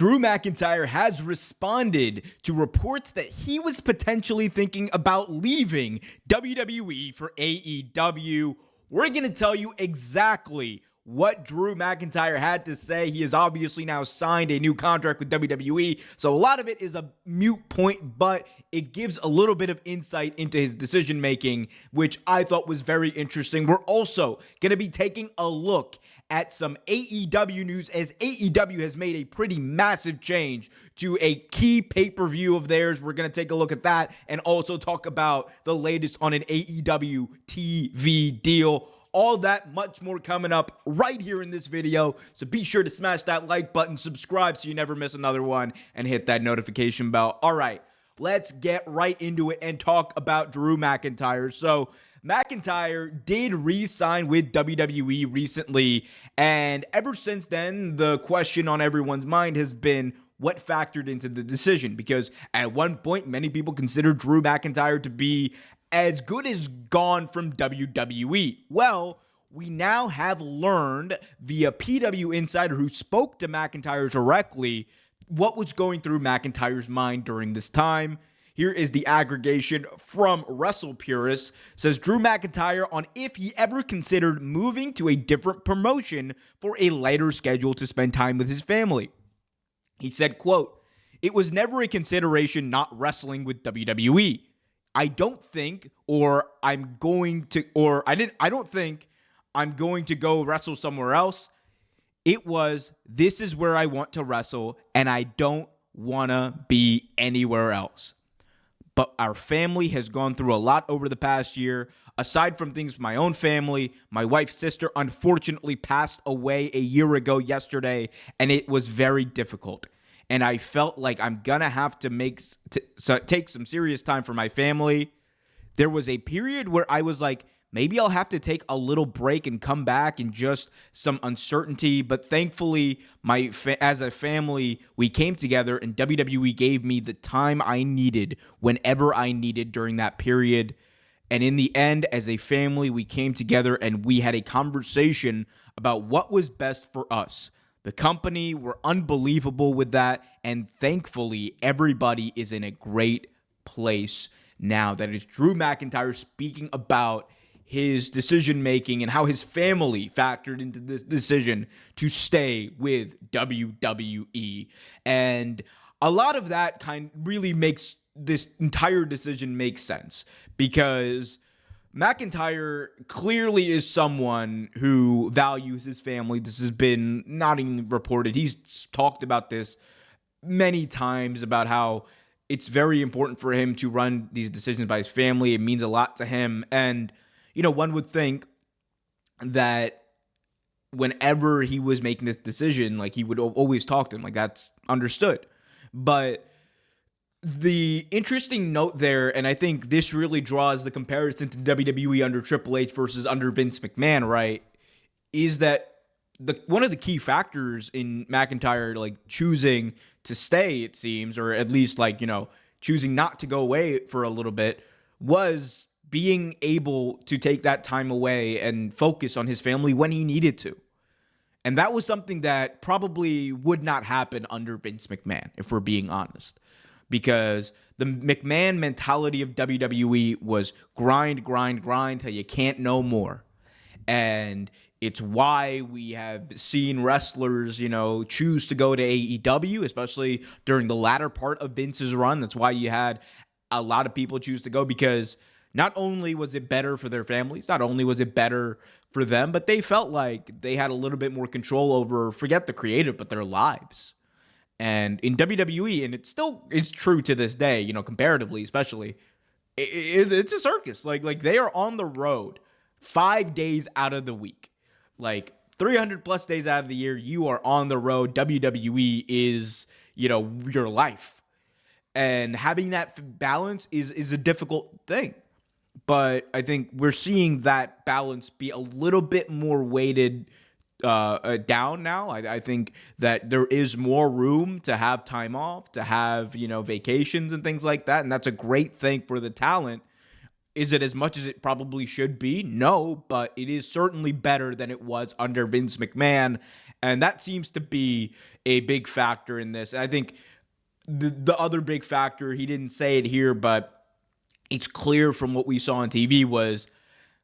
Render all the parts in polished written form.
Drew McIntyre has responded to reports that he was potentially thinking about leaving WWE for AEW. We're going to tell you exactly what Drew McIntyre had to say. He has obviously now signed a new contract with WWE, so a lot of it is a moot point, but it gives a little bit of insight into his decision-making, which I thought was very interesting. We're also going to be taking a look at some AEW news, as AEW has made a pretty massive change to a key pay-per-view of theirs. We're going to take a look at that and also talk about the latest on an AEW TV deal. All that, much more coming up right here in this video. So be sure to smash that like button, subscribe so you never miss another one, and hit that notification bell. All right, let's get right into it and talk about Drew McIntyre. So McIntyre did re-sign with WWE recently, and ever since then, the question on everyone's mind has been what factored into the decision, because at one point, many people considered Drew McIntyre to be as good as gone from WWE. Well, we now have learned via PW Insider, who spoke to McIntyre directly, what was going through McIntyre's mind during this time. Here is the aggregation from Wrestle Purist. Says Drew McIntyre on if he ever considered moving to a different promotion for a lighter schedule to spend time with his family. He said, quote, "It was never a consideration not wrestling with WWE. I don't think I don't think I'm going to go wrestle somewhere else. It was, this is where I want to wrestle, and I don't want to be anywhere else. But our family has gone through a lot over the past year. Aside from things with my own family, my wife's sister unfortunately passed away a year ago yesterday, and it was very difficult. And I felt like I'm going to have to take some serious time for my family. There was a period where I was like, maybe I'll have to take a little break and come back, and just some uncertainty. But thankfully, as a family, we came together, and WWE gave me the time I needed whenever I needed during that period. And in the end, as a family, we came together and we had a conversation about what was best for us. The company were unbelievable with that, and thankfully, everybody is in a great place now." That is Drew McIntyre speaking about his decision-making and how his family factored into this decision to stay with WWE. And a lot of that really makes this entire decision make sense, because McIntyre clearly is someone who values his family. This has been not even reported. He's talked about this many times, about how it's very important for him to run these decisions by his family. It means a lot to him. And, one would think that whenever he was making this decision, like, he would always talk to him. Like, that's understood. But the interesting note there, and I think this really draws the comparison to WWE under Triple H versus under Vince McMahon, right, is that one of the key factors in McIntyre, choosing to stay, it seems, or at least, choosing not to go away for a little bit, was being able to take that time away and focus on his family when he needed to. And that was something that probably would not happen under Vince McMahon, if we're being honest. Because the McMahon mentality of WWE was grind till you can't no more. And it's why we have seen wrestlers, choose to go to AEW, especially during the latter part of Vince's run. That's why you had a lot of people choose to go, because not only was it better for their families, not only was it better for them, but they felt like they had a little bit more control over, forget the creative, but their lives. And in WWE, and it still is true to this day, comparatively, especially, it's a circus. Like they are on the road 5 days out of the week. 300 plus days out of the year, you are on the road. WWE is, your life. And having that balance is a difficult thing. But I think we're seeing that balance be a little bit more weighted down now. I think that there is more room to have time off, to have, vacations and things like that. And that's a great thing for the talent. Is it as much as it probably should be? No, but it is certainly better than it was under Vince McMahon. And that seems to be a big factor in this. And I think the other big factor, he didn't say it here, but it's clear from what we saw on TV, was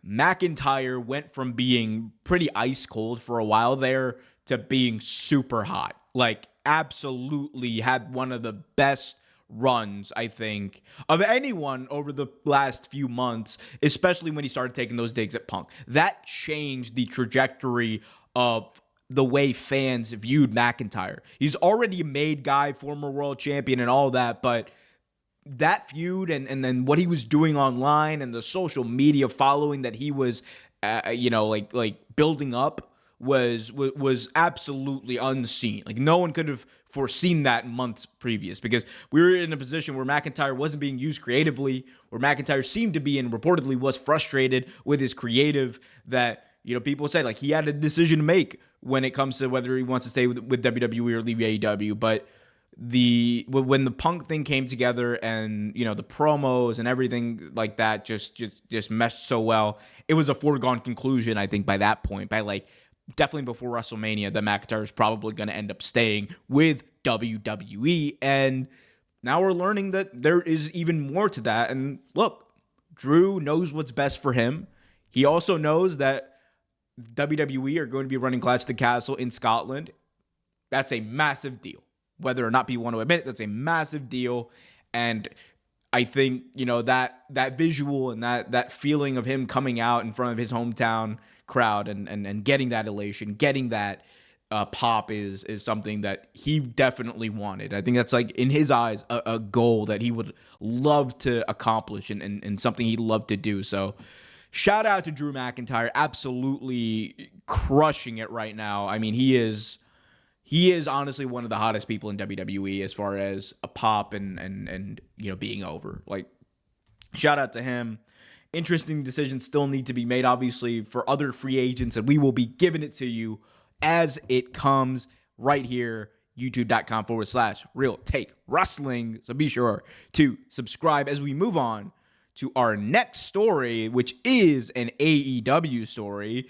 McIntyre went from being pretty ice cold for a while there to being super hot. Like, absolutely had one of the best runs, I think, of anyone over the last few months, especially when he started taking those digs at Punk. That changed the trajectory of the way fans viewed McIntyre. He's already a made guy, former world champion and all that, but that feud and then what he was doing online and the social media following that he was, like building up was absolutely unseen. Like, no one could have foreseen that months previous, because we were in a position where McIntyre wasn't being used creatively, where McIntyre seemed to be and reportedly was frustrated with his creative, that, people say like he had a decision to make when it comes to whether he wants to stay with WWE or leave AEW. But when the Punk thing came together and, the promos and everything like that just meshed so well, it was a foregone conclusion, I think, by that point, by definitely before WrestleMania, that McIntyre is probably going to end up staying with WWE. And now we're learning that there is even more to that. And look, Drew knows what's best for him. He also knows that WWE are going to be running Clash of the Castle in Scotland. That's a massive deal. Whether or not people want to admit it, that's a massive deal. And I think, that visual and that feeling of him coming out in front of his hometown crowd and getting that elation, getting that pop is something that he definitely wanted. I think that's, in his eyes, a goal that he would love to accomplish and something he'd love to do. So shout out to Drew McIntyre, absolutely crushing it right now. I mean, he is honestly one of the hottest people in WWE as far as a pop and being over. Shout out to him. Interesting decisions still need to be made, obviously, for other free agents, and we will be giving it to you as it comes right here, youtube.com/Real Take Wrestling. So be sure to subscribe as we move on to our next story, which is an AEW story.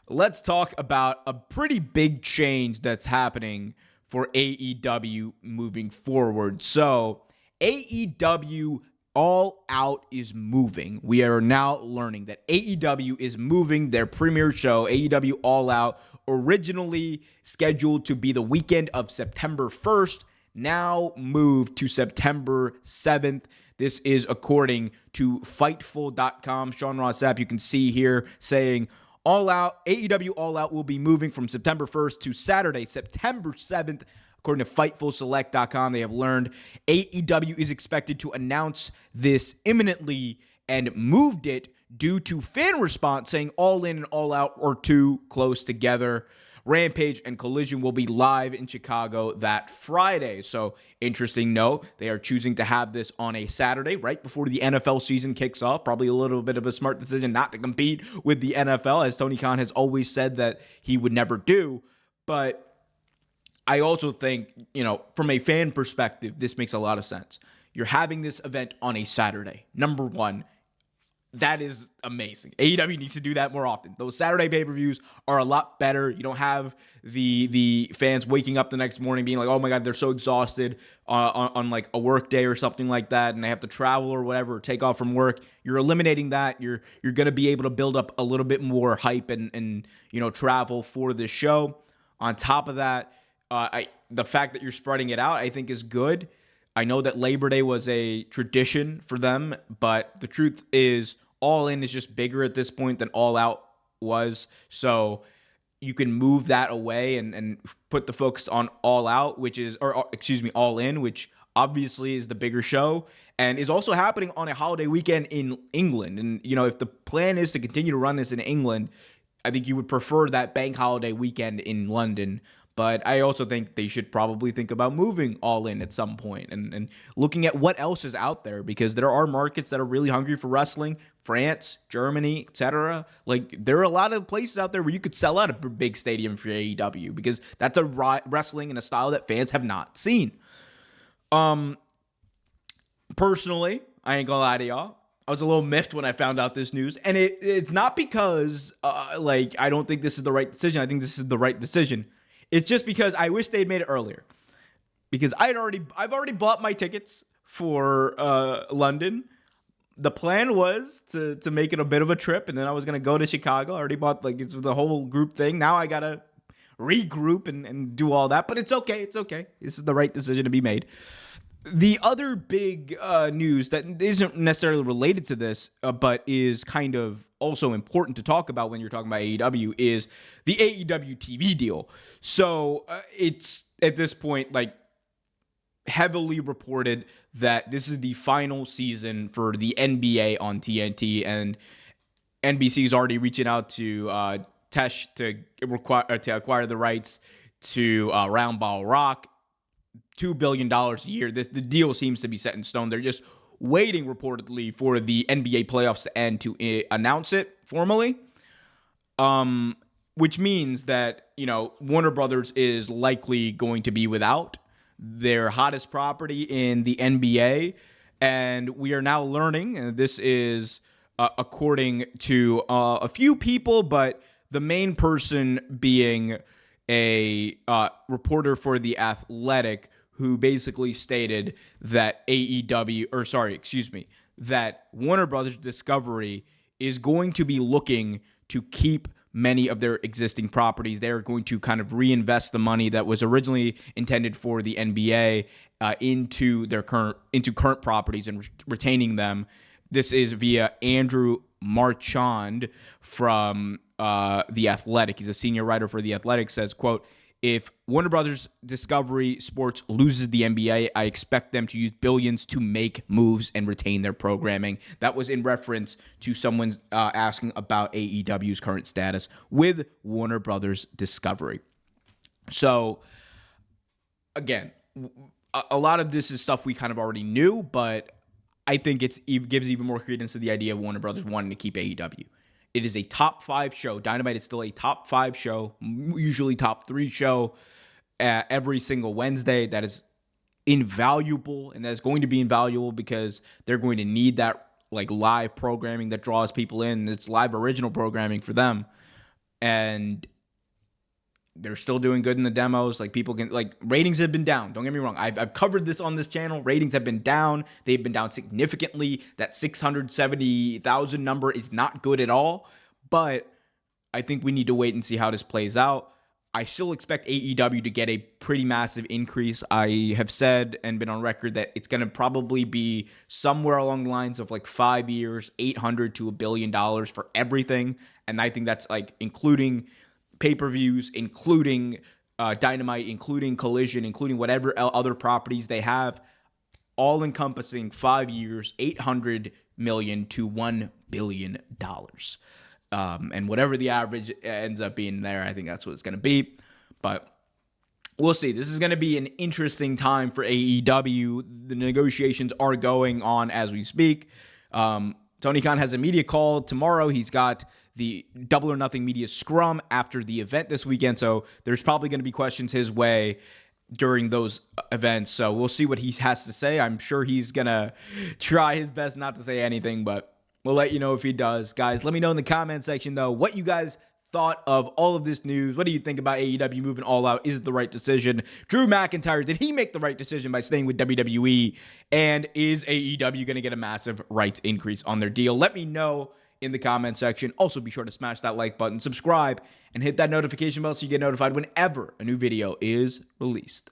Let's talk about a pretty big change that's happening for AEW moving forward. So AEW All Out is moving. We are now learning that AEW is moving their premiere show, AEW All Out, originally scheduled to be the weekend of September 1st, now moved to September 7th. This is according to Fightful.com. Sean Ross Sapp, you can see here, saying All Out, AEW All Out will be moving from September 1st to Saturday, September 7th. According to FightfulSelect.com, they have learned AEW is expected to announce this imminently and moved it due to fan response saying All In and All Out are too close together. Rampage and Collision will be live in Chicago that Friday. So, interesting note, they are choosing to have this on a Saturday right before the NFL season kicks off. Probably a little bit of a smart decision not to compete with the NFL, as Tony Khan has always said that he would never do. But I also think, from a fan perspective, this makes a lot of sense. You're having this event on a Saturday. Number one, that is amazing. AEW needs to do that more often. Those Saturday pay-per-views are a lot better. You don't have the fans waking up the next morning being like, oh my God, they're so exhausted on a work day or something like that, and they have to travel or whatever, or take off from work. You're eliminating that. You're going to be able to build up a little bit more hype and travel for this show. On top of that, the fact that you're spreading it out, I think, is good. I know that Labor Day was a tradition for them, but the truth is All In is just bigger at this point than All Out was. So you can move that away and put the focus on All Out, All In, which obviously is the bigger show and is also happening on a holiday weekend in England. And, if the plan is to continue to run this in England, I think you would prefer that bank holiday weekend in London. But I also think they should probably think about moving All In at some point and looking at what else is out there, because there are markets that are really hungry for wrestling. France, Germany, etc. There are a lot of places out there where you could sell out a big stadium for AEW, because that's a wrestling and a style that fans have not seen. Personally, I ain't gonna lie to y'all, I was a little miffed when I found out this news, and it's not because like I don't think this is the right decision. I think this is the right decision. It's just because I wish they'd made it earlier. Because I've already bought my tickets for London. The plan was to make it a bit of a trip, and then I was gonna go to Chicago. I already bought, like, it's the whole group thing. Now I gotta regroup and do all that, but it's okay. It's okay. This is the right decision to be made. The other big news that isn't necessarily related to this, but is kind of also important to talk about when you're talking about AEW, is the AEW TV deal. So it's at this point, like, heavily reported that this is the final season for the NBA on TNT, and NBC is already reaching out to Tesh to acquire the rights to Round Ball Rock. $2 billion a year. The deal seems to be set in stone. They're just waiting, reportedly, for the NBA playoffs to end to announce it formally. Which means that, Warner Brothers is likely going to be without their hottest property in the NBA. And we are now learning, and this is according to a few people, but the main person being a reporter for The Athletic, who basically stated that that Warner Brothers Discovery is going to be looking to keep many of their existing properties. They're going to kind of reinvest the money that was originally intended for the NBA into current properties and retaining them. This is via Andrew Marchand from The Athletic. He's a senior writer for The Athletic. Says, quote, "If Warner Brothers Discovery Sports loses the NBA, I expect them to use billions to make moves and retain their programming." That was in reference to someone asking about AEW's current status with Warner Brothers Discovery. So, again, a lot of this is stuff we kind of already knew, but I think it gives even more credence to the idea of Warner Brothers wanting to keep AEW. It is a top 5 show. Dynamite is still a top 5 show, usually top 3 show every single Wednesday. That is invaluable, and that is going to be invaluable because they're going to need that, like, live programming that draws people in. It's live original programming for them, and they're still doing good in the demos. Like, people can, like, ratings have been down. Don't get me wrong. I've covered this on this channel. Ratings have been down. They've been down significantly. That 670,000 number is not good at all. But I think we need to wait and see how this plays out. I still expect AEW to get a pretty massive increase. I have said and been on record that it's going to probably be somewhere along the lines of, like, 5 years, $800 to $1 billion for everything. And I think that's, like, including pay-per-views, including Dynamite, including Collision, including whatever other properties they have, all encompassing 5 years, $800 million to $1 billion. And whatever the average ends up being there, I think that's what it's going to be. But we'll see. This is going to be an interesting time for AEW. The negotiations are going on as we speak. Tony Khan has a media call tomorrow. He's got the Double or Nothing media scrum after the event this weekend. So there's probably going to be questions his way during those events. So we'll see what he has to say. I'm sure he's going to try his best not to say anything, but we'll let you know if he does. Guys, let me know in the comment section, though, what you guys thought of all of this news. What do you think about AEW moving all out? Is it the right decision? Drew McIntyre, did he make the right decision by staying with WWE? And is AEW going to get a massive rights increase on their deal? Let me know in the comment section. Also, be sure to smash that like button, subscribe, and hit that notification bell so you get notified whenever a new video is released.